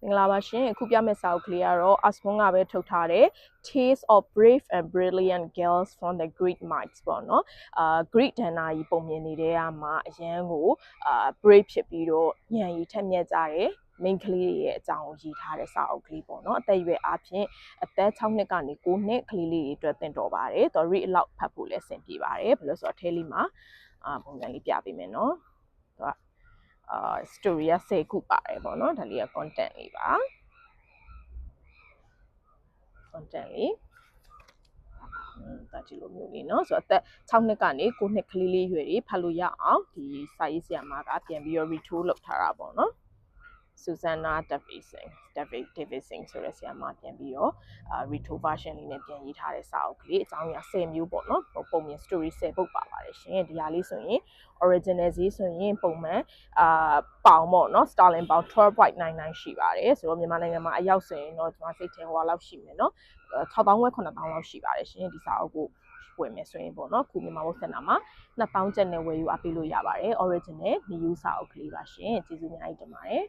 မင်္ဂလာပါရှင်အခုပြမယ့်စာအုပ်ကလေးကတော့ Asmon ကပဲထုတ်ထားတဲ့ Tales of Brave and Brilliant Girls from the Greek Myths ပေါ့နော်Greek ဒဏ္ဍာရီပုံမြင်နေတဲ့မှာအရန်ကိုbrave ဖြစ်ပြီးတော့ဉာဏ်ရည်ထက်မြက်ကြတဲ့မိန်းကလေးတွေရဲ့အကြောင်းကိုရေးထားတဲ့စာအုပ်ကလေးပေါ့နော်အသက်အရွယ်အားဖြင့်အသက်6နှစ်ကနေ9နှစ်ကလေးလေးတွေအတွက်သင်တော်ပါတယ်။ read aloud ဖတ်ဖို့လည်းအဆင်ပြေပါတယ်ဘယ်လိုဆိုတော့အထဲလေးမှာပုံစံလေးပြပေးမယ်နော်သူကstory က10ခုပါတယ်ပေါ့နော်ဒါလေးက content လေးပါ content လေးဒါကြည့်လို့မျိုးလေးเนาะဆိုတော့အသက်6နှစ်ကနေ9နှစ်ကလေးလေးရွယ်တွေဖတ်လို့ရအောင်ဒီစာရေးဆရာမကပြန်ပြီးတော့ retool လုပ်ထားတာပေါ့နော်Susanna Davidson ဆိုတဲ့ဆရာမပြန်ပြီးတော့retool version လေးနဲ့ပြန်ရေးထားတဲ့စာအုပ်ကလေးအကြောင်းအရာ10မျိုးပေါ့နော်ပုံမြင် story 10ပုဒ်ပါပါတယ်ရှင်ဒီဟာလေးဆိုရင် original ဈေးဆိုရင်ပုံမှန်ပေါင်ပေါ့နော် sterling ပေါင် 12.99 ရှိပါတယ်ဆိုတော့မြန်မာနိုင်ငံမှာအရောက်ဆိုရင်တော့ကျွန်မစိတ်ထဲဟိုလောက်ရှိမယ်နော်6000ဝက်9000လောက်ရှိပါတယ်ရှင်ဒီစာအုပ်ကိုဝယ်မယ်ဆိုရင်ပေါ့နော်ခုမြန်မာဝက်စင်တာမှာ2000ကျပ်နဲ့ဝယ်ယူအားပေးလို့ရပါတယ် original new စာအုပ်ကလေးပါရှင်ကျေးဇူးအများကြီးတင်ပါတယ်